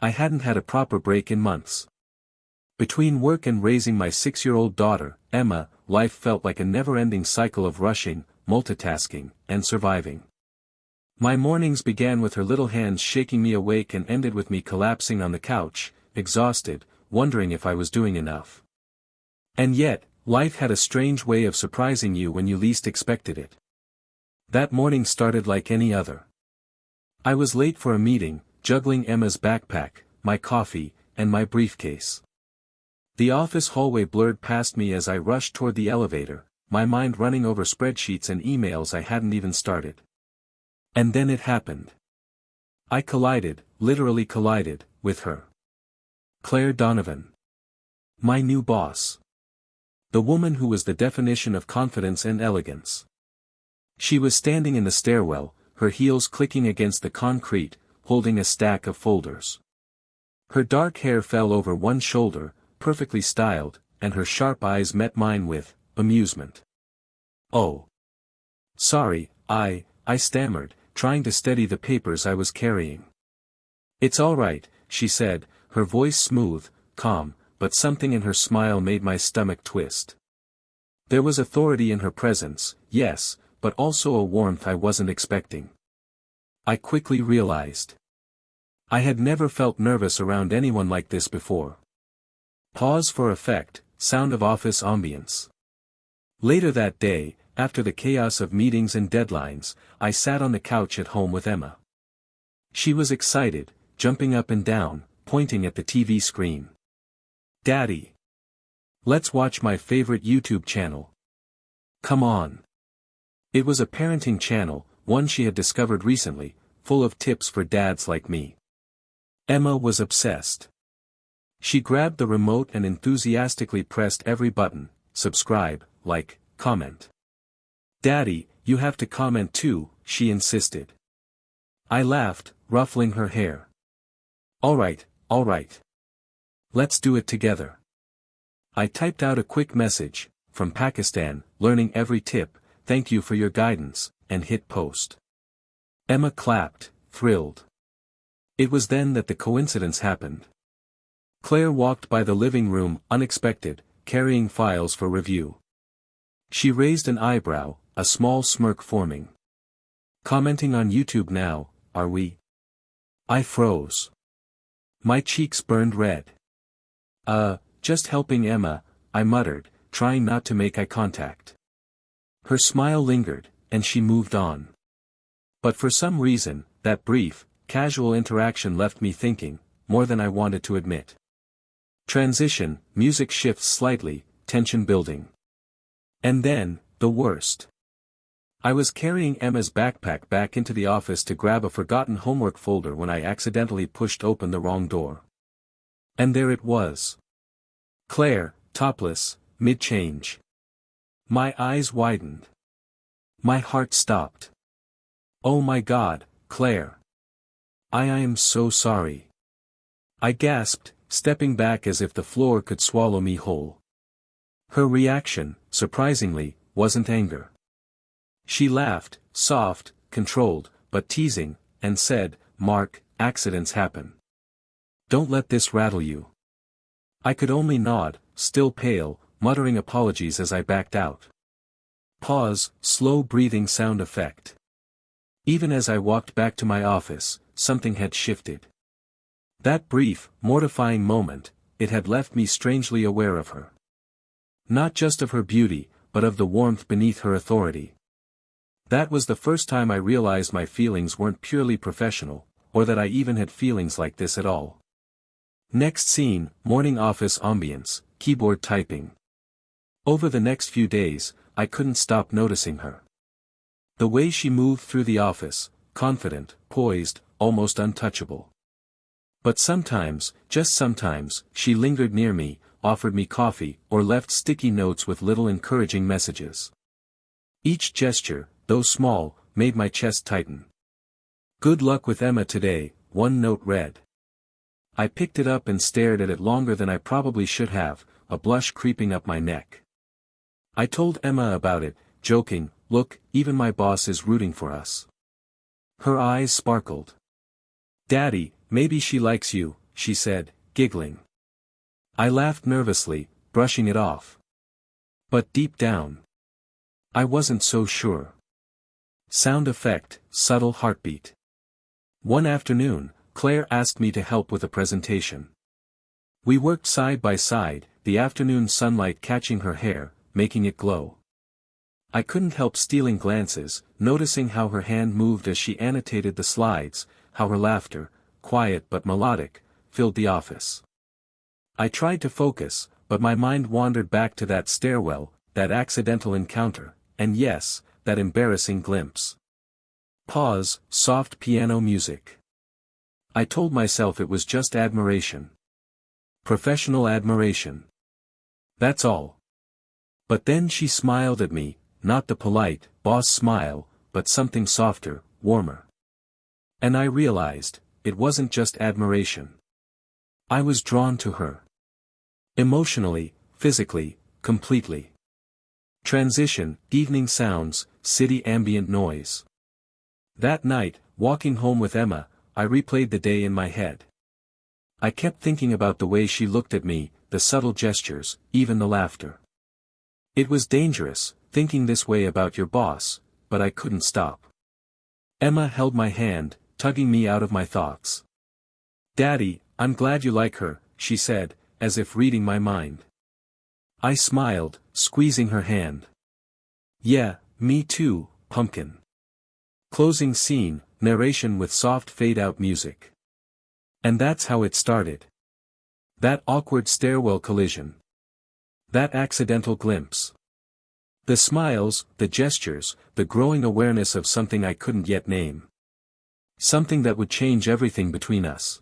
I hadn't had a proper break in months. Between work and raising my 6-year-old daughter, Emma, life felt like a never-ending cycle of rushing, multitasking, and surviving. My mornings began with her little hands shaking me awake and ended with me collapsing on the couch, exhausted, wondering if I was doing enough. And yet, life had a strange way of surprising you when you least expected it. That morning started like any other. I was late for a meeting, juggling Emma's backpack, my coffee, and my briefcase. The office hallway blurred past me as I rushed toward the elevator, my mind running over spreadsheets and emails I hadn't even started. And then it happened. I collided, literally collided, with her. Claire Donovan. My new boss. The woman who was the definition of confidence and elegance. She was standing in the stairwell, her heels clicking against the concrete, holding a stack of folders. Her dark hair fell over one shoulder, perfectly styled, and her sharp eyes met mine with amusement. "Oh. Sorry, I stammered, trying to steady the papers I was carrying. "It's all right," she said, her voice smooth, calm, but something in her smile made my stomach twist. There was authority in her presence, yes, but also a warmth I wasn't expecting. I quickly realized. I had never felt nervous around anyone like this before. Pause for effect, sound of office ambience. Later that day, after the chaos of meetings and deadlines, I sat on the couch at home with Emma. She was excited, jumping up and down, pointing at the TV screen. "Daddy! Let's watch my favorite YouTube channel. Come on." It was a parenting channel, one she had discovered recently, full of tips for dads like me. Emma was obsessed. She grabbed the remote and enthusiastically pressed every button: subscribe, like, comment. "Daddy, you have to comment too," she insisted. I laughed, ruffling her hair. All right. Let's do it together." I typed out a quick message, "From Pakistan, learning every tip, thank you for your guidance," and hit post. Emma clapped, thrilled. It was then that the coincidence happened. Claire walked by the living room, unexpected, carrying files for review. She raised an eyebrow, a small smirk forming. "Commenting on YouTube now, are we?" I froze. My cheeks burned red. Just helping Emma," I muttered, trying not to make eye contact. Her smile lingered, and she moved on. But for some reason, that brief, casual interaction left me thinking, more than I wanted to admit. Transition, music shifts slightly, tension building. And then, the worst. I was carrying Emma's backpack back into the office to grab a forgotten homework folder when I accidentally pushed open the wrong door. And there it was. Claire, topless, mid-change. My eyes widened. My heart stopped. "Oh my God, Claire. I am so sorry." I gasped, stepping back as if the floor could swallow me whole. Her reaction, surprisingly, wasn't anger. She laughed, soft, controlled, but teasing, and said, "Mark, accidents happen. Don't let this rattle you." I could only nod, still pale, muttering apologies as I backed out. Pause, slow breathing sound effect. Even as I walked back to my office, something had shifted. That brief, mortifying moment, it had left me strangely aware of her. Not just of her beauty, but of the warmth beneath her authority. That was the first time I realized my feelings weren't purely professional, or that I even had feelings like this at all. Next scene, morning office ambience, keyboard typing. Over the next few days, I couldn't stop noticing her. The way she moved through the office, confident, poised, almost untouchable. But sometimes, just sometimes, she lingered near me, offered me coffee, or left sticky notes with little encouraging messages. Each gesture, though small, made my chest tighten. "Good luck with Emma today," one note read. I picked it up and stared at it longer than I probably should have, a blush creeping up my neck. I told Emma about it, joking, "Look, even my boss is rooting for us." Her eyes sparkled. "Daddy, maybe she likes you," she said, giggling. I laughed nervously, brushing it off. But deep down, I wasn't so sure. Sound effect, subtle heartbeat. One afternoon, Claire asked me to help with a presentation. We worked side by side, the afternoon sunlight catching her hair, making it glow. I couldn't help stealing glances, noticing how her hand moved as she annotated the slides, how her laughter, quiet but melodic, filled the office. I tried to focus, but my mind wandered back to that stairwell, that accidental encounter, and yes, that embarrassing glimpse. Pause, soft piano music. I told myself it was just admiration. Professional admiration. That's all. But then she smiled at me, not the polite, boss smile, but something softer, warmer. And I realized, it wasn't just admiration. I was drawn to her. Emotionally, physically, completely. Transition, evening sounds, city ambient noise. That night, walking home with Emma, I replayed the day in my head. I kept thinking about the way she looked at me, the subtle gestures, even the laughter. It was dangerous, thinking this way about your boss, but I couldn't stop. Emma held my hand, tugging me out of my thoughts. "Daddy, I'm glad you like her," she said, as if reading my mind. I smiled, squeezing her hand. "Yeah, me too, pumpkin." Closing scene, narration with soft fade-out music. And that's how it started. That awkward stairwell collision. That accidental glimpse. The smiles, the gestures, the growing awareness of something I couldn't yet name. Something that would change everything between us.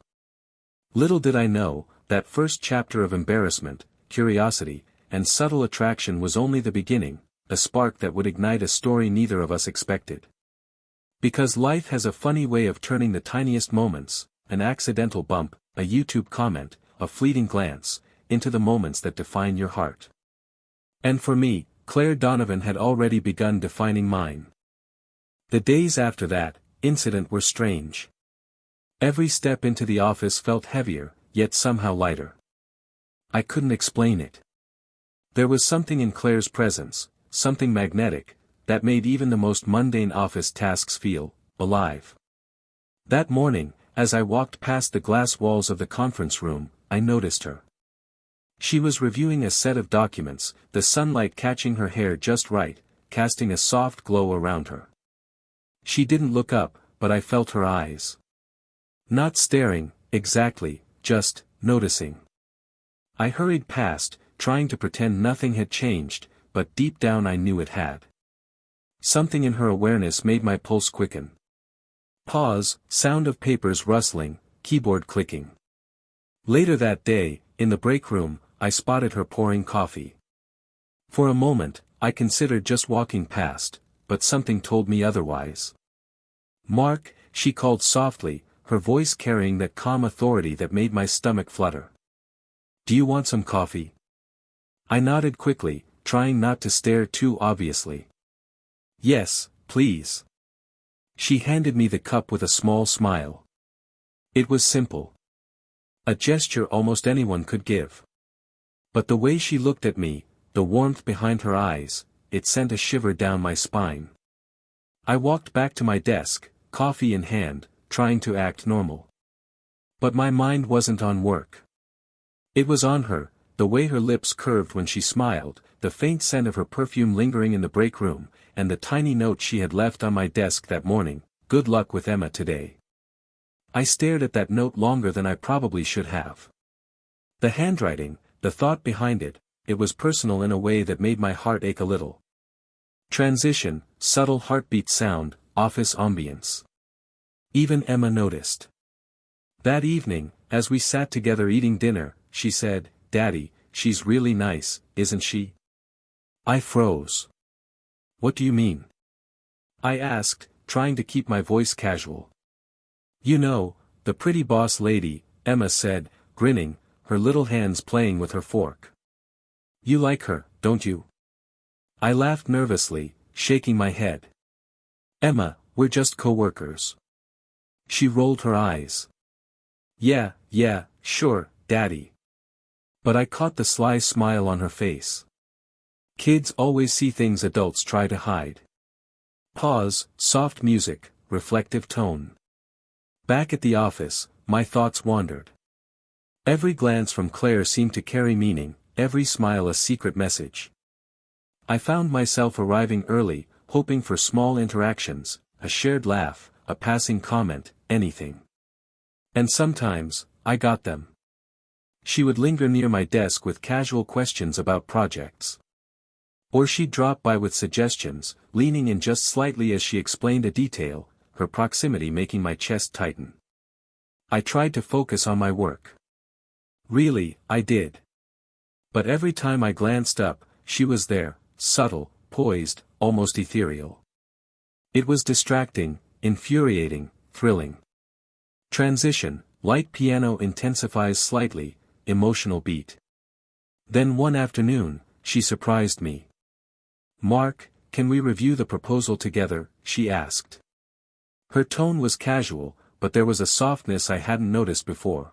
Little did I know, that first chapter of embarrassment, curiosity, and subtle attraction was only the beginning, a spark that would ignite a story neither of us expected. Because life has a funny way of turning the tiniest moments, an accidental bump, a YouTube comment, a fleeting glance, into the moments that define your heart. And for me, Claire Donovan had already begun defining mine. The days after that incident were strange. Every step into the office felt heavier, yet somehow lighter. I couldn't explain it. There was something in Claire's presence, something magnetic, that made even the most mundane office tasks feel alive. That morning, as I walked past the glass walls of the conference room, I noticed her. She was reviewing a set of documents, the sunlight catching her hair just right, casting a soft glow around her. She didn't look up, but I felt her eyes. Not staring, exactly, just noticing. I hurried past, trying to pretend nothing had changed, but deep down I knew it had. Something in her awareness made my pulse quicken. Pause, sound of papers rustling, keyboard clicking. Later that day, in the break room, I spotted her pouring coffee. For a moment, I considered just walking past, but something told me otherwise. "Mark," she called softly, her voice carrying that calm authority that made my stomach flutter. "Do you want some coffee?" I nodded quickly, trying not to stare too obviously. "Yes, please." She handed me the cup with a small smile. It was simple. A gesture almost anyone could give. But the way she looked at me, the warmth behind her eyes, it sent a shiver down my spine. I walked back to my desk, coffee in hand, trying to act normal. But my mind wasn't on work. It was on her, the way her lips curved when she smiled, the faint scent of her perfume lingering in the break room, and the tiny note she had left on my desk that morning, "Good luck with Emma today." I stared at that note longer than I probably should have. The handwriting, the thought behind it, it was personal in a way that made my heart ache a little. Transition, subtle heartbeat sound, office ambience. Even Emma noticed. That evening, as we sat together eating dinner, she said, "Daddy, she's really nice, isn't she?" I froze. "What do you mean?" I asked, trying to keep my voice casual. "You know, the pretty boss lady," Emma said, grinning, her little hands playing with her fork. "You like her, don't you?" I laughed nervously, shaking my head. "Emma, we're just co-workers." She rolled her eyes. Yeah, "Sure, Daddy." But I caught the sly smile on her face. Kids always see things adults try to hide. Pause, soft music, reflective tone. Back at the office, my thoughts wandered. Every glance from Claire seemed to carry meaning, every smile a secret message. I found myself arriving early, hoping for small interactions, a shared laugh, a passing comment, anything. And sometimes, I got them. She would linger near my desk with casual questions about projects. Or she'd drop by with suggestions, leaning in just slightly as she explained a detail, her proximity making my chest tighten. I tried to focus on my work. Really, I did. But every time I glanced up, she was there, subtle, poised, almost ethereal. It was distracting, infuriating, thrilling. Transition, light piano intensifies slightly, emotional beat. Then one afternoon, she surprised me. "Mark, can we review the proposal together?" she asked. Her tone was casual, but there was a softness I hadn't noticed before.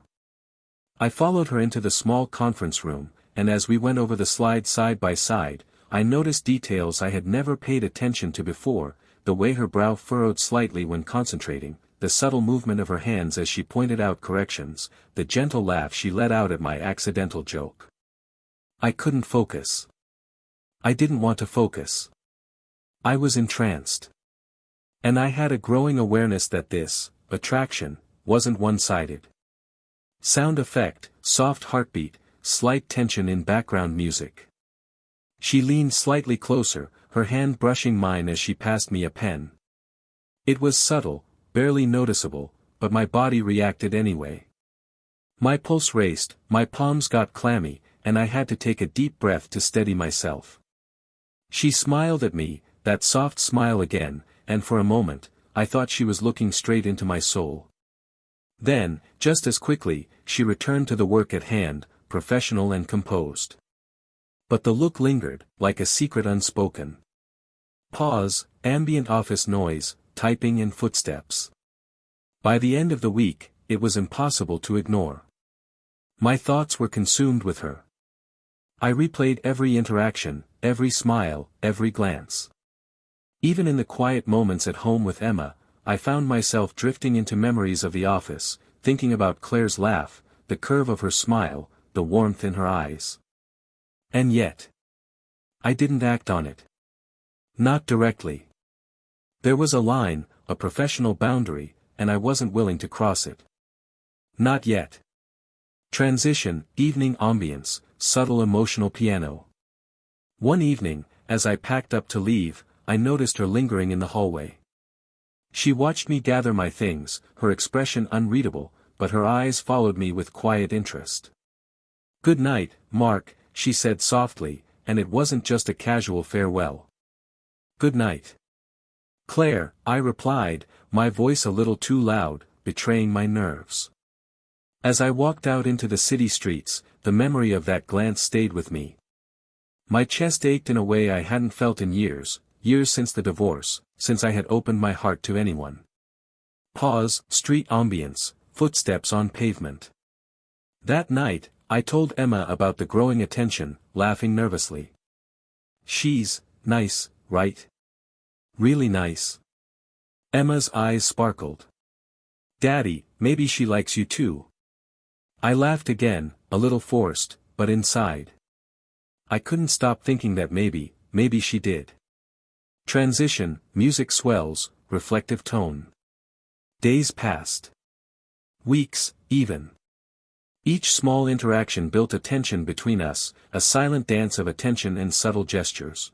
I followed her into the small conference room, and as we went over the slides side by side, I noticed details I had never paid attention to before, the way her brow furrowed slightly when concentrating, the subtle movement of her hands as she pointed out corrections, the gentle laugh she let out at my accidental joke. I couldn't focus. I didn't want to focus. I was entranced. And I had a growing awareness that this, attraction, wasn't one-sided. Sound effect, soft heartbeat, slight tension in background music. She leaned slightly closer, her hand brushing mine as she passed me a pen. It was subtle, barely noticeable, but my body reacted anyway. My pulse raced, my palms got clammy, and I had to take a deep breath to steady myself. She smiled at me, that soft smile again, and for a moment, I thought she was looking straight into my soul. Then, just as quickly, she returned to the work at hand, professional and composed. But the look lingered, like a secret unspoken. Pause, ambient office noise, typing and footsteps. By the end of the week, it was impossible to ignore. My thoughts were consumed with her. I replayed every interaction, every smile, every glance. Even in the quiet moments at home with Emma, I found myself drifting into memories of the office, thinking about Claire's laugh, the curve of her smile, the warmth in her eyes. And yet, I didn't act on it. Not directly. There was a line, a professional boundary, and I wasn't willing to cross it. Not yet. Transition, evening ambience, subtle emotional piano. One evening, as I packed up to leave, I noticed her lingering in the hallway. She watched me gather my things, her expression unreadable, but her eyes followed me with quiet interest. "Good night, Mark," she said softly, and it wasn't just a casual farewell. "Good night, Claire," I replied, my voice a little too loud, betraying my nerves. As I walked out into the city streets, the memory of that glance stayed with me. My chest ached in a way I hadn't felt in years since the divorce, since I had opened my heart to anyone. Pause, street ambience, footsteps on pavement. That night, I told Emma about the growing attention, laughing nervously. "She's nice, right? Really nice." Emma's eyes sparkled. "Daddy, maybe she likes you too." I laughed again, a little forced, but inside. I couldn't stop thinking that maybe she did. Transition, music swells, reflective tone. Days passed. Weeks, even. Each small interaction built a tension between us, a silent dance of attention and subtle gestures.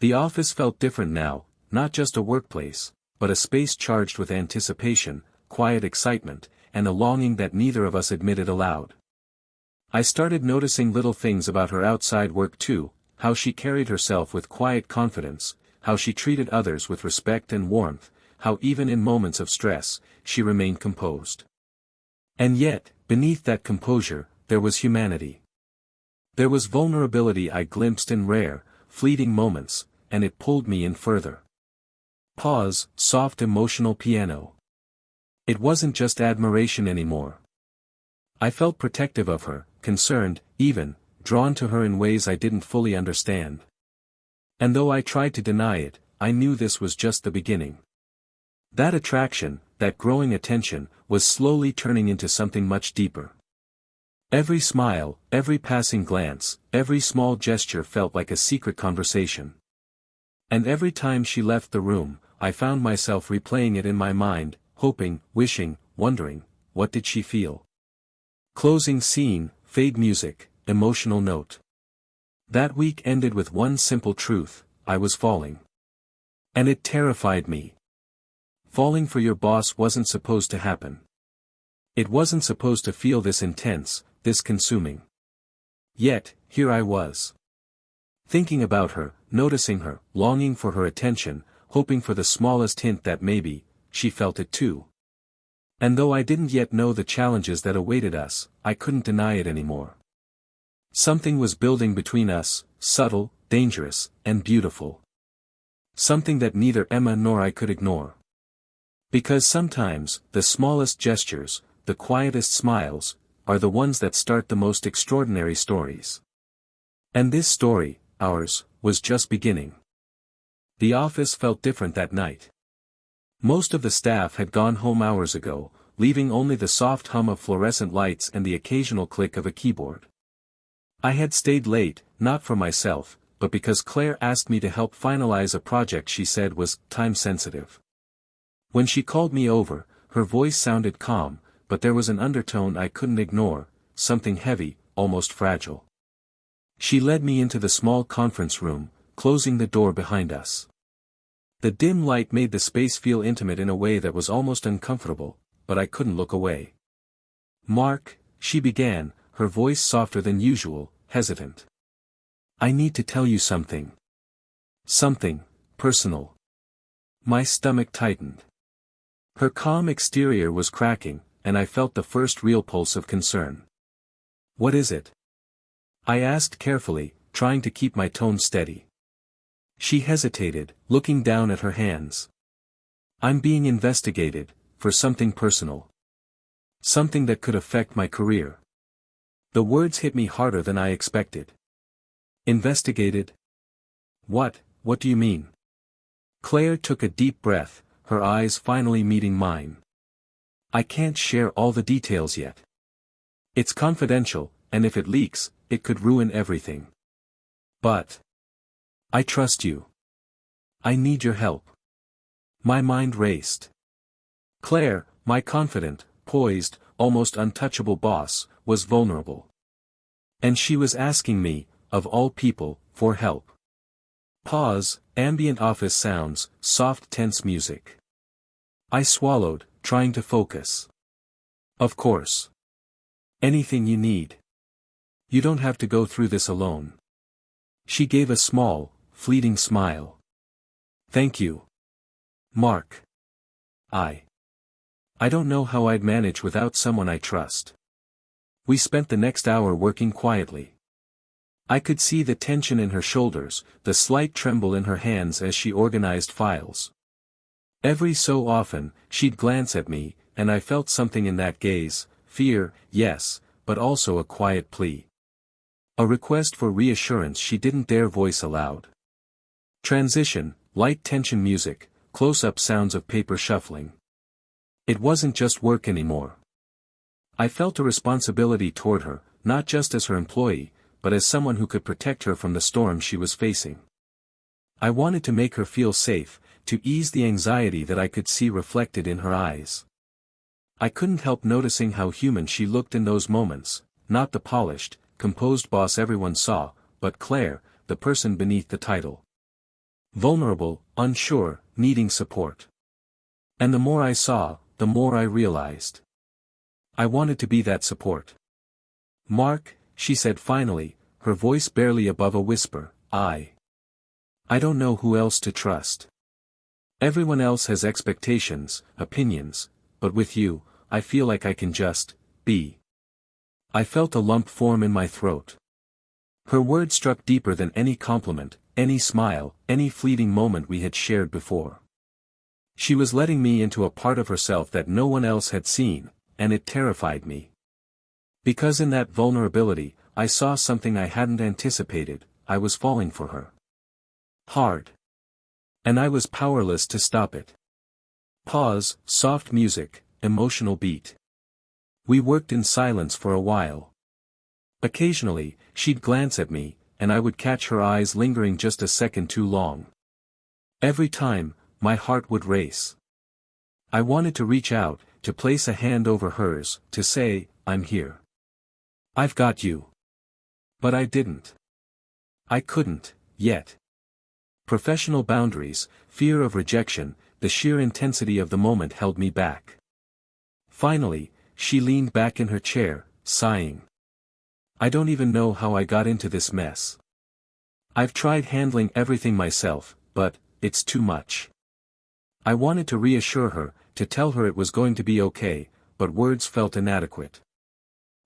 The office felt different now, not just a workplace, but a space charged with anticipation, quiet excitement, and a longing that neither of us admitted aloud. I started noticing little things about her outside work too, how she carried herself with quiet confidence, how she treated others with respect and warmth, how even in moments of stress, she remained composed. And yet, beneath that composure, there was humanity. There was vulnerability I glimpsed in rare, fleeting moments, and it pulled me in further. Pause, soft emotional piano. It wasn't just admiration anymore. I felt protective of her, concerned, even, drawn to her in ways I didn't fully understand. And though I tried to deny it, I knew this was just the beginning. That attraction, that growing attention, was slowly turning into something much deeper. Every smile, every passing glance, every small gesture felt like a secret conversation. And every time she left the room, I found myself replaying it in my mind, hoping, wishing, wondering, what did she feel? Closing scene, fade music, emotional note. That week ended with one simple truth: I was falling. And it terrified me. Falling for your boss wasn't supposed to happen. It wasn't supposed to feel this intense, this consuming. Yet, here I was. Thinking about her, noticing her, longing for her attention, hoping for the smallest hint that maybe, she felt it too. And though I didn't yet know the challenges that awaited us, I couldn't deny it anymore. Something was building between us, subtle, dangerous, and beautiful. Something that neither Emma nor I could ignore. Because sometimes, the smallest gestures, the quietest smiles, are the ones that start the most extraordinary stories. And this story, ours, was just beginning. The office felt different that night. Most of the staff had gone home hours ago, leaving only the soft hum of fluorescent lights and the occasional click of a keyboard. I had stayed late, not for myself, but because Claire asked me to help finalize a project she said was time-sensitive. When she called me over, her voice sounded calm, but there was an undertone I couldn't ignore, something heavy, almost fragile. She led me into the small conference room, closing the door behind us. The dim light made the space feel intimate in a way that was almost uncomfortable, but I couldn't look away. "Mark," she began, her voice softer than usual, hesitant. "I need to tell you something. Something personal." My stomach tightened. Her calm exterior was cracking, and I felt the first real pulse of concern. "What is it?" I asked carefully, trying to keep my tone steady. She hesitated, looking down at her hands. "I'm being investigated, for something personal. Something that could affect my career." The words hit me harder than I expected. "Investigated? What do you mean?" Claire took a deep breath, her eyes finally meeting mine. "I can't share all the details yet. It's confidential, and if it leaks, it could ruin everything. But I trust you. I need your help." My mind raced. Claire, my confident, poised, almost untouchable boss, was vulnerable. And she was asking me, of all people, for help. Pause, ambient office sounds, soft tense music. I swallowed, trying to focus. "Of course. Anything you need. You don't have to go through this alone." She gave a small, fleeting smile. "Thank you, Mark. I don't know how I'd manage without someone I trust." We spent the next hour working quietly. I could see the tension in her shoulders, the slight tremble in her hands as she organized files. Every so often, she'd glance at me, and I felt something in that gaze, fear, yes, but also a quiet plea. A request for reassurance she didn't dare voice aloud. Transition, light tension music, close-up sounds of paper shuffling. It wasn't just work anymore. I felt a responsibility toward her, not just as her employee, but as someone who could protect her from the storm she was facing. I wanted to make her feel safe, to ease the anxiety that I could see reflected in her eyes. I couldn't help noticing how human she looked in those moments, not the polished, composed boss everyone saw, but Claire, the person beneath the title. Vulnerable, unsure, needing support. And the more I saw, the more I realized. I wanted to be that support. "Mark," she said finally, her voice barely above a whisper, I don't know who else to trust. Everyone else has expectations, opinions, but with you, I feel like I can just be." I felt a lump form in my throat. Her words struck deeper than any compliment, any smile, any fleeting moment we had shared before. She was letting me into a part of herself that no one else had seen, and it terrified me. Because in that vulnerability, I saw something I hadn't anticipated. I was falling for her. Hard. And I was powerless to stop it. Pause, soft music, emotional beat. We worked in silence for a while. Occasionally, she'd glance at me, and I would catch her eyes lingering just a second too long. Every time, my heart would race. I wanted to reach out, to place a hand over hers, to say, "I'm here. I've got you." But I didn't. I couldn't, yet. Professional boundaries, fear of rejection, the sheer intensity of the moment held me back. Finally, she leaned back in her chair, sighing. "I don't even know how I got into this mess. I've tried handling everything myself, but it's too much." I wanted to reassure her, to tell her it was going to be okay, but words felt inadequate.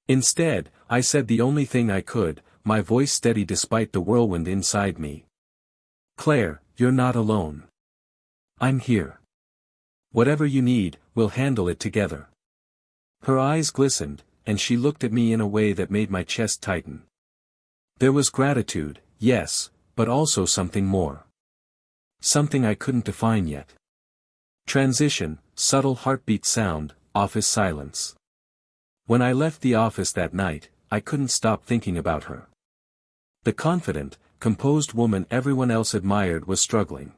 Instead, I said the only thing I could, my voice steady despite the whirlwind inside me. "Claire, you're not alone. I'm here. Whatever you need, we'll handle it together." Her eyes glistened, and she looked at me in a way that made my chest tighten. There was gratitude, yes, but also something more. Something I couldn't define yet. Transition, subtle heartbeat sound, office silence. When I left the office that night, I couldn't stop thinking about her. The confident, composed woman everyone else admired was struggling.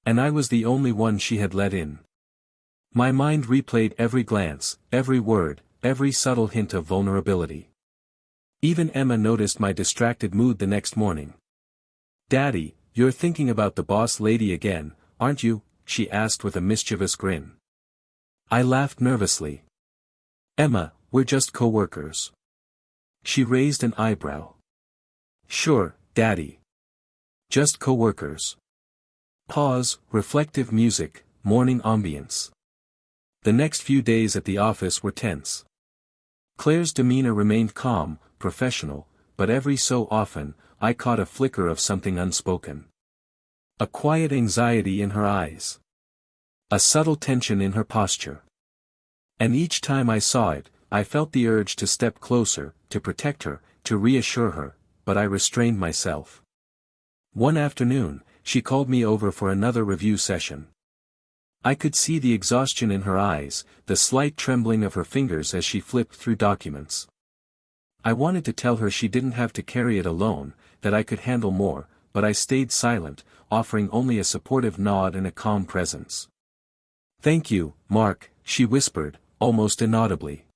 And I was the only one she had let in. My mind replayed every glance, every word, every subtle hint of vulnerability. Even Emma noticed my distracted mood the next morning. "Daddy, you're thinking about the boss lady again, aren't you?" she asked with a mischievous grin. I laughed nervously. "Emma, we're just co-workers." She raised an eyebrow. "Sure, Daddy. Just co-workers." Pause, reflective music, morning ambience. The next few days at the office were tense. Claire's demeanor remained calm, professional, but every so often, I caught a flicker of something unspoken. A quiet anxiety in her eyes. A subtle tension in her posture. And each time I saw it, I felt the urge to step closer, to protect her, to reassure her, but I restrained myself. One afternoon, she called me over for another review session. I could see the exhaustion in her eyes, the slight trembling of her fingers as she flipped through documents. I wanted to tell her she didn't have to carry it alone, that I could handle more, but I stayed silent, offering only a supportive nod and a calm presence. "Thank you, Mark," she whispered, almost inaudibly.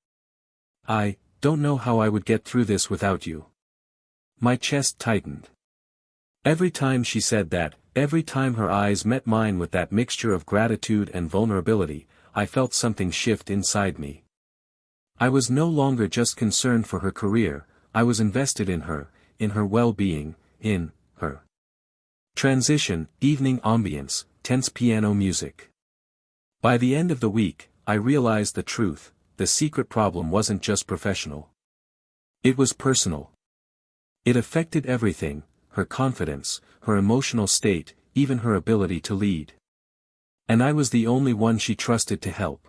"I don't know how I would get through this without you." My chest tightened. Every time she said that, every time her eyes met mine with that mixture of gratitude and vulnerability, I felt something shift inside me. I was no longer just concerned for her career, I was invested in her well-being, in her. Transition, evening ambience, tense piano music. By the end of the week, I realized the truth, the secret problem wasn't just professional. It was personal. It affected everything, her confidence, her emotional state, even her ability to lead. And I was the only one she trusted to help.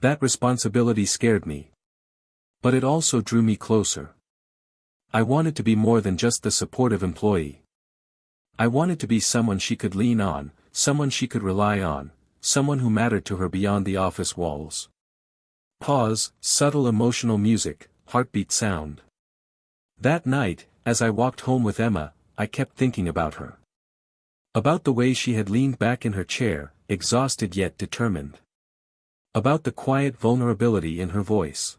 That responsibility scared me. But it also drew me closer. I wanted to be more than just the supportive employee. I wanted to be someone she could lean on, someone she could rely on, someone who mattered to her beyond the office walls. Pause, subtle emotional music, heartbeat sound. That night, as I walked home with Emma, I kept thinking about her. About the way she had leaned back in her chair, exhausted yet determined. About the quiet vulnerability in her voice.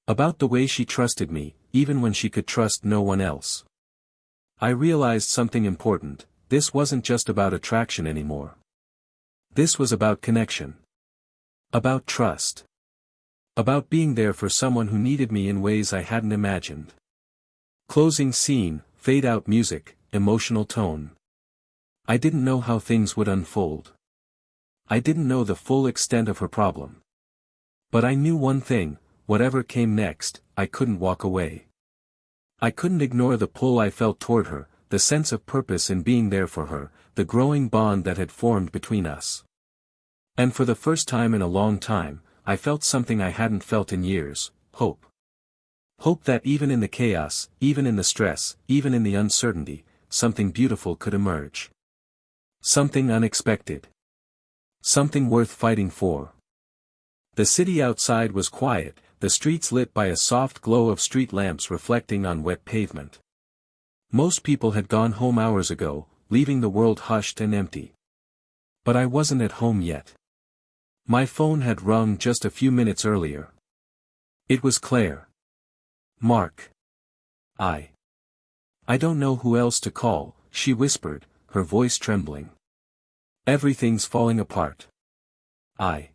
About the way she trusted me, even when she could trust no one else. I realized something important, this wasn't just about attraction anymore. This was about connection. About trust. About being there for someone who needed me in ways I hadn't imagined. Closing scene, fade-out music, emotional tone. I didn't know how things would unfold. I didn't know the full extent of her problem. But I knew one thing, whatever came next, I couldn't walk away. I couldn't ignore the pull I felt toward her, the sense of purpose in being there for her, the growing bond that had formed between us. And for the first time in a long time, I felt something I hadn't felt in years, hope. Hope that even in the chaos, even in the stress, even in the uncertainty, something beautiful could emerge. Something unexpected. Something worth fighting for. The city outside was quiet, the streets lit by a soft glow of street lamps reflecting on wet pavement. Most people had gone home hours ago, leaving the world hushed and empty. But I wasn't at home yet. My phone had rung just a few minutes earlier. It was Claire. Mark. I don't know who else to call, she whispered, her voice trembling. Everything's falling apart. I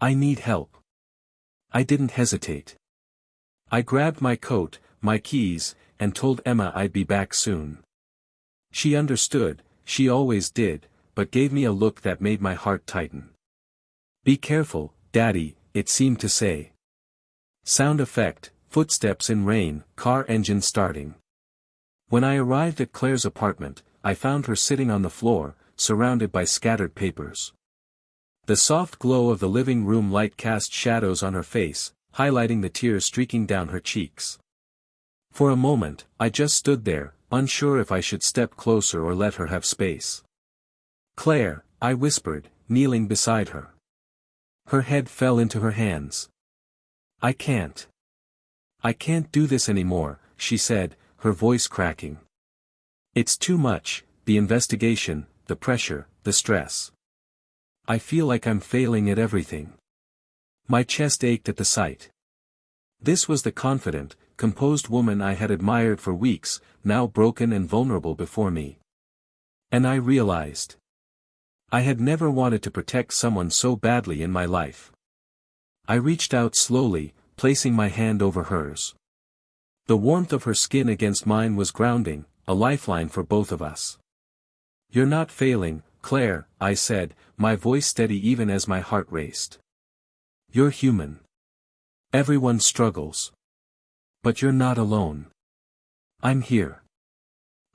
need help. I didn't hesitate. I grabbed my coat, my keys, and told Emma I'd be back soon. She understood, she always did, but gave me a look that made my heart tighten. Be careful, Daddy, it seemed to say. Sound effect, footsteps in rain, car engine starting. When I arrived at Claire's apartment, I found her sitting on the floor, surrounded by scattered papers. The soft glow of the living room light cast shadows on her face, highlighting the tears streaking down her cheeks. For a moment, I just stood there, unsure if I should step closer or let her have space. Claire, I whispered, kneeling beside her. Her head fell into her hands. I can't do this anymore, she said, her voice cracking. It's too much, the investigation, the pressure, the stress. I feel like I'm failing at everything. My chest ached at the sight. This was the confident, composed woman I had admired for weeks, now broken and vulnerable before me. And I realized. I had never wanted to protect someone so badly in my life. I reached out slowly, placing my hand over hers. The warmth of her skin against mine was grounding, a lifeline for both of us. You're not failing, Claire, I said, my voice steady even as my heart raced. You're human. Everyone struggles. But you're not alone. I'm here.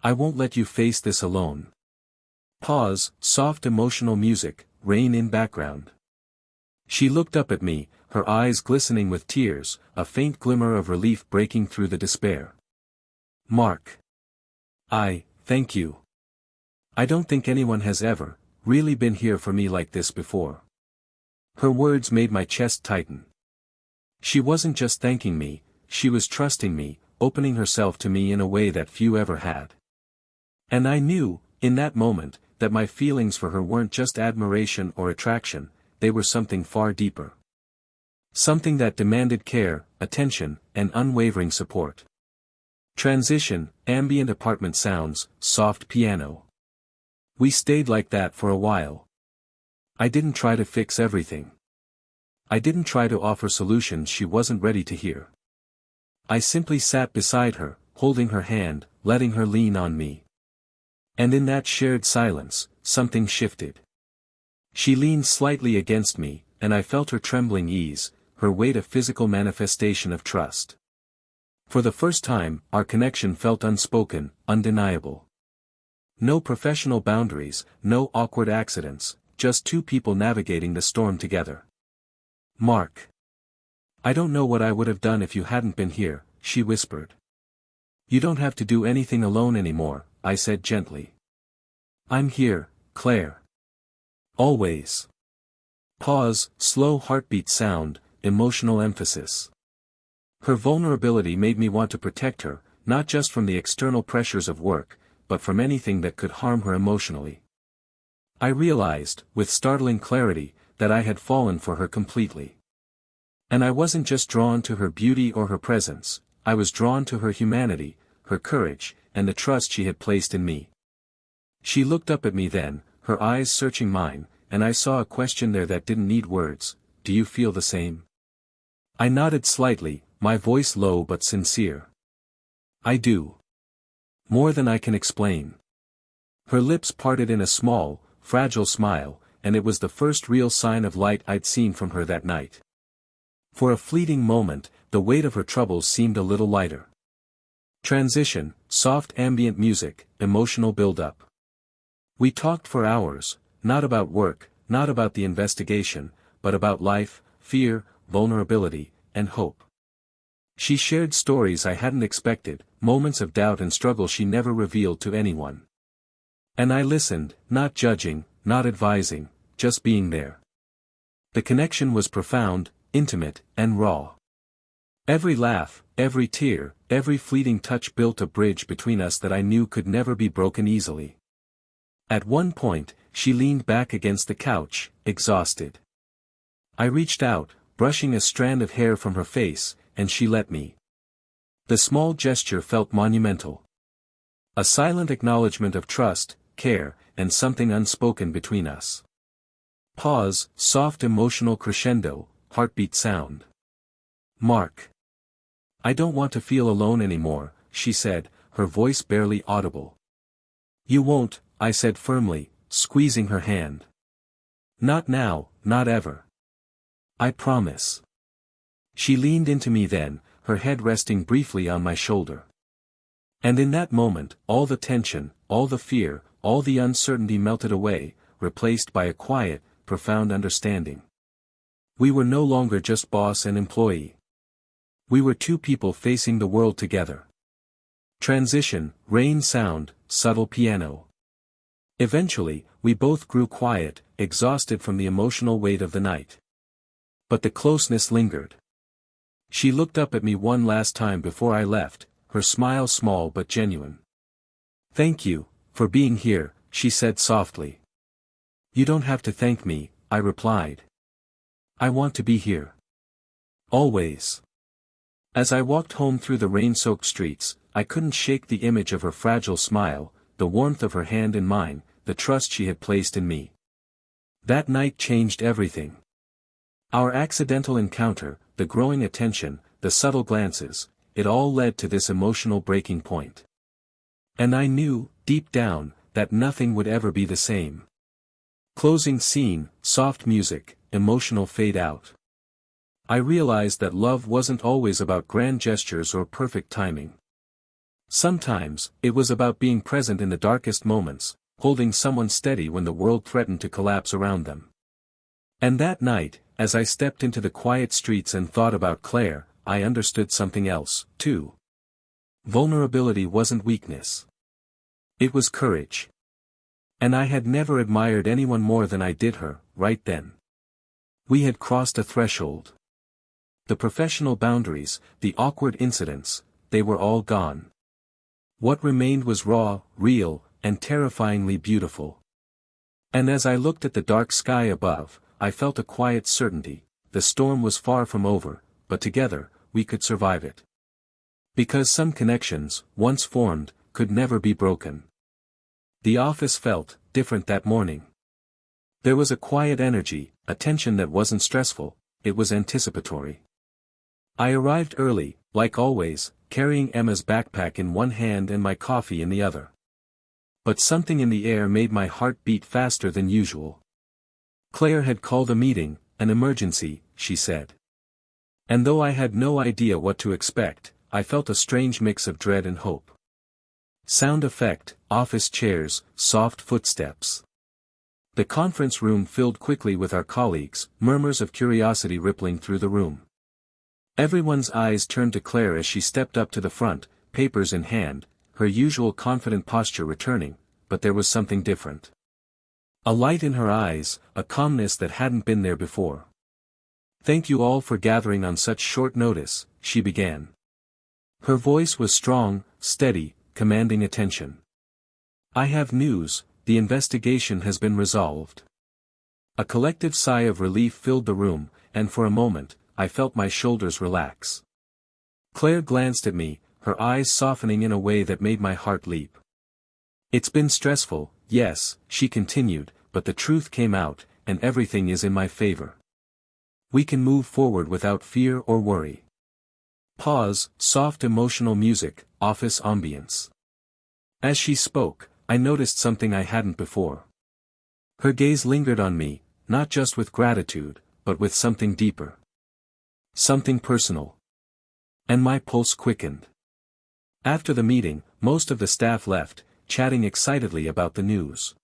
I won't let you face this alone. Pause, soft emotional music, rain in background. She looked up at me, her eyes glistening with tears, a faint glimmer of relief breaking through the despair. Mark. Thank you. I don't think anyone has ever, really been here for me like this before. Her words made my chest tighten. She wasn't just thanking me, she was trusting me, opening herself to me in a way that few ever had. And I knew, in that moment, that my feelings for her weren't just admiration or attraction, they were something far deeper. Something that demanded care, attention, and unwavering support. Transition, ambient apartment sounds, soft piano. We stayed like that for a while. I didn't try to fix everything. I didn't try to offer solutions she wasn't ready to hear. I simply sat beside her, holding her hand, letting her lean on me. And in that shared silence, something shifted. She leaned slightly against me, and I felt her trembling ease, her weight a physical manifestation of trust. For the first time, our connection felt unspoken, undeniable. No professional boundaries, no awkward accidents, just two people navigating the storm together. Mark. I don't know what I would have done if you hadn't been here, she whispered. You don't have to do anything alone anymore, I said gently. I'm here, Claire. Always. Pause, slow heartbeat sound, emotional emphasis. Her vulnerability made me want to protect her, not just from the external pressures of work, but from anything that could harm her emotionally. I realized, with startling clarity, that I had fallen for her completely. And I wasn't just drawn to her beauty or her presence, I was drawn to her humanity, her courage, and the trust she had placed in me. She looked up at me then, her eyes searching mine, and I saw a question there that didn't need words. Do you feel the same? I nodded slightly, my voice low but sincere. I do. More than I can explain. Her lips parted in a small, fragile smile, and it was the first real sign of light I'd seen from her that night. For a fleeting moment, the weight of her troubles seemed a little lighter. Transition, soft ambient music, emotional build-up. We talked for hours, not about work, not about the investigation, but about life, fear, vulnerability, and hope. She shared stories I hadn't expected, moments of doubt and struggle she never revealed to anyone. And I listened, not judging, not advising, just being there. The connection was profound, intimate, and raw. Every laugh, every tear, every fleeting touch built a bridge between us that I knew could never be broken easily. At one point, she leaned back against the couch, exhausted. I reached out, brushing a strand of hair from her face, and she let me. The small gesture felt monumental. A silent acknowledgement of trust, care, and something unspoken between us. Pause, soft emotional crescendo, heartbeat sound. Mark. I don't want to feel alone anymore, she said, her voice barely audible. You won't, I said firmly, squeezing her hand. Not now, not ever. I promise. She leaned into me then, her head resting briefly on my shoulder. And in that moment, all the tension, all the fear, all the uncertainty melted away, replaced by a quiet, profound understanding. We were no longer just boss and employee. We were two people facing the world together. Transition, rain sound, subtle piano. Eventually, we both grew quiet, exhausted from the emotional weight of the night. But the closeness lingered. She looked up at me one last time before I left, her smile small but genuine. Thank you, for being here, she said softly. You don't have to thank me, I replied. I want to be here. Always. As I walked home through the rain-soaked streets, I couldn't shake the image of her fragile smile, the warmth of her hand in mine, the trust she had placed in me. That night changed everything. Our accidental encounter, the growing attention, the subtle glances, it all led to this emotional breaking point. And I knew, deep down, that nothing would ever be the same. Closing scene, soft music, emotional fade out. I realized that love wasn't always about grand gestures or perfect timing. Sometimes, it was about being present in the darkest moments, holding someone steady when the world threatened to collapse around them. And that night, as I stepped into the quiet streets and thought about Claire, I understood something else, too. Vulnerability wasn't weakness. It was courage. And I had never admired anyone more than I did her, right then. We had crossed a threshold. The professional boundaries, the awkward incidents, they were all gone. What remained was raw, real, and terrifyingly beautiful. And as I looked at the dark sky above, I felt a quiet certainty, the storm was far from over, but together, we could survive it. Because some connections, once formed, could never be broken. The office felt different that morning. There was a quiet energy, a tension that wasn't stressful, it was anticipatory. I arrived early, like always, carrying Emma's backpack in one hand and my coffee in the other. But something in the air made my heart beat faster than usual. Claire had called a meeting, an emergency, she said. And though I had no idea what to expect, I felt a strange mix of dread and hope. Sound effect, office chairs, soft footsteps. The conference room filled quickly with our colleagues, murmurs of curiosity rippling through the room. Everyone's eyes turned to Claire as she stepped up to the front, papers in hand, her usual confident posture returning, but there was something different. A light in her eyes, a calmness that hadn't been there before. Thank you all for gathering on such short notice, she began. Her voice was strong, steady, commanding attention. I have news, the investigation has been resolved. A collective sigh of relief filled the room, and for a moment, I felt my shoulders relax. Claire glanced at me, her eyes softening in a way that made my heart leap. It's been stressful, yes, she continued, but the truth came out, and everything is in my favor. We can move forward without fear or worry. Pause, soft emotional music, office ambience. As she spoke, I noticed something I hadn't before. Her gaze lingered on me, not just with gratitude, but with something deeper. Something personal. And my pulse quickened. After the meeting, most of the staff left, chatting excitedly about the news.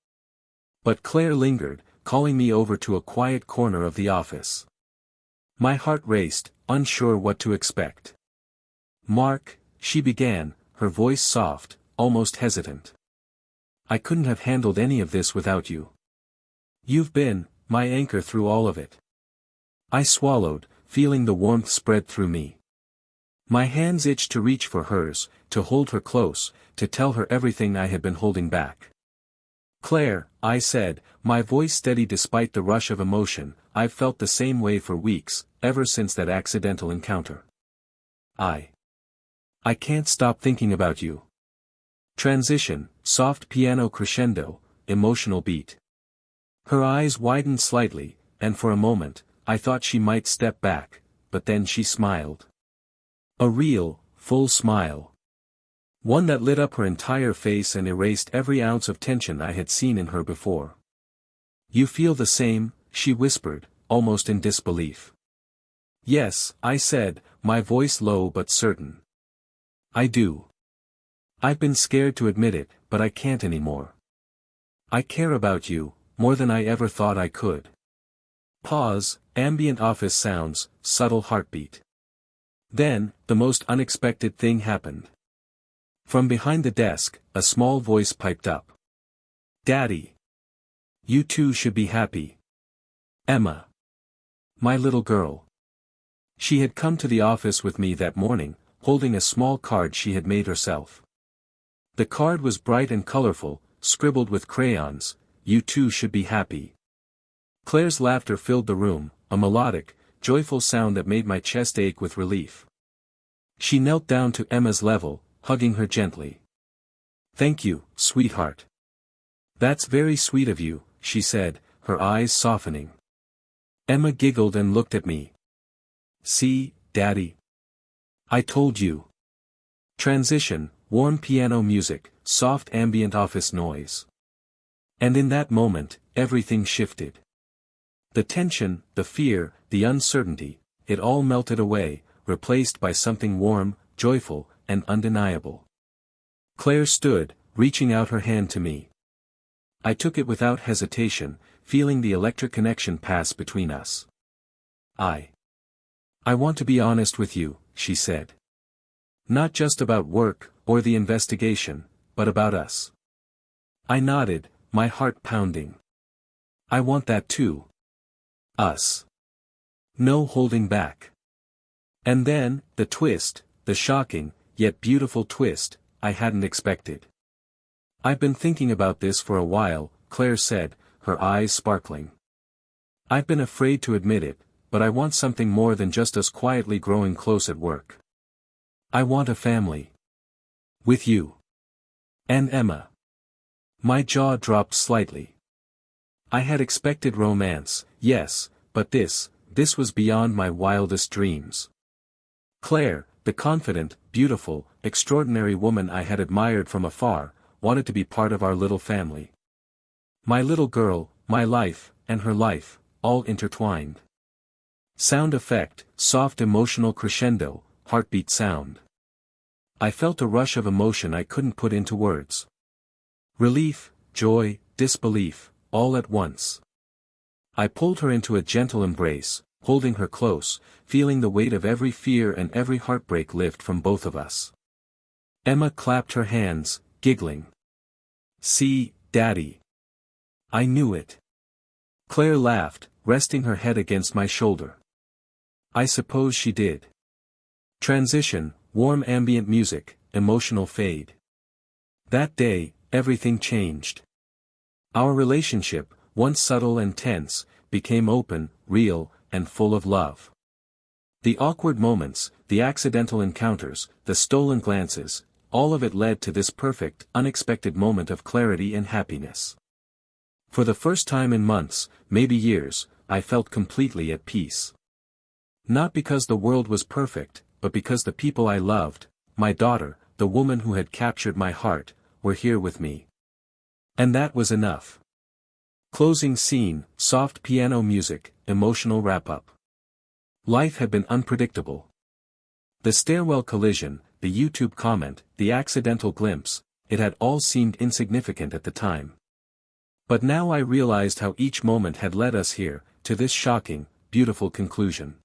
But Claire lingered, calling me over to a quiet corner of the office. My heart raced, unsure what to expect. Mark, she began, her voice soft, almost hesitant. I couldn't have handled any of this without you. You've been my anchor through all of it. I swallowed, feeling the warmth spread through me. My hands itched to reach for hers, to hold her close, to tell her everything I had been holding back. Claire, I said, my voice steady despite the rush of emotion, I've felt the same way for weeks, ever since that accidental encounter. I can't stop thinking about you. Transition, soft piano crescendo, emotional beat. Her eyes widened slightly, and for a moment, I thought she might step back, but then she smiled. A real, full smile. One that lit up her entire face and erased every ounce of tension I had seen in her before. You feel the same, she whispered, almost in disbelief. Yes, I said, my voice low but certain. I do. I've been scared to admit it, but I can't anymore. I care about you, more than I ever thought I could. Pause, ambient office sounds, subtle heartbeat. Then, the most unexpected thing happened. From behind the desk, a small voice piped up. Daddy. You too should be happy. Emma. My little girl. She had come to the office with me that morning, holding a small card she had made herself. The card was bright and colorful, scribbled with crayons, you too should be happy. Claire's laughter filled the room, a melodic, joyful sound that made my chest ache with relief. She knelt down to Emma's level, hugging her gently. Thank you, sweetheart. That's very sweet of you, she said, her eyes softening. Emma giggled and looked at me. See, Daddy. I told you. Transition, warm piano music, soft ambient office noise. And in that moment, everything shifted. The tension, the fear, the uncertainty, it all melted away, replaced by something warm, joyful, and undeniable. Claire stood, reaching out her hand to me. I took it without hesitation, feeling the electric connection pass between us. I want to be honest with you, she said. Not just about work, or the investigation, but about us. I nodded, my heart pounding. I want that too. Us. No holding back. And then, the twist, the shocking, yet beautiful twist, I hadn't expected. I've been thinking about this for a while, Claire said, her eyes sparkling. I've been afraid to admit it, but I want something more than just us quietly growing close at work. I want a family. With you. And Emma. My jaw dropped slightly. I had expected romance, yes, but this was beyond my wildest dreams. Claire, the confident, beautiful, extraordinary woman I had admired from afar, wanted to be part of our little family. My little girl, my life, and her life, all intertwined. Sound effect, soft emotional crescendo, heartbeat sound. I felt a rush of emotion I couldn't put into words. Relief, joy, disbelief, all at once. I pulled her into a gentle embrace, holding her close, feeling the weight of every fear and every heartbreak lift from both of us. Emma clapped her hands, giggling. See, Daddy. I knew it. Claire laughed, resting her head against my shoulder. I suppose she did. Transition, warm ambient music, emotional fade. That day, everything changed. Our relationship, once subtle and tense, became open, real, and full of love. The awkward moments, the accidental encounters, the stolen glances, all of it led to this perfect, unexpected moment of clarity and happiness. For the first time in months, maybe years, I felt completely at peace. Not because the world was perfect, but because the people I loved, my daughter, the woman who had captured my heart, were here with me. And that was enough. Closing scene, soft piano music, emotional wrap-up. Life had been unpredictable. The stairwell collision, the YouTube comment, the accidental glimpse, it had all seemed insignificant at the time. But now I realized how each moment had led us here, to this shocking, beautiful conclusion.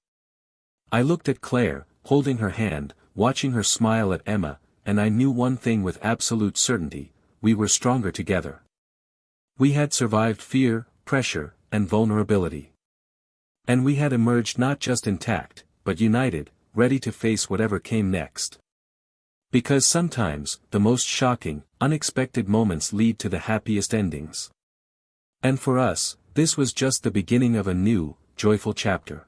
I looked at Claire, holding her hand, watching her smile at Emma, and I knew one thing with absolute certainty: we were stronger together. We had survived fear, pressure, and vulnerability. And we had emerged not just intact, but united, ready to face whatever came next. Because sometimes, the most shocking, unexpected moments lead to the happiest endings. And for us, this was just the beginning of a new, joyful chapter.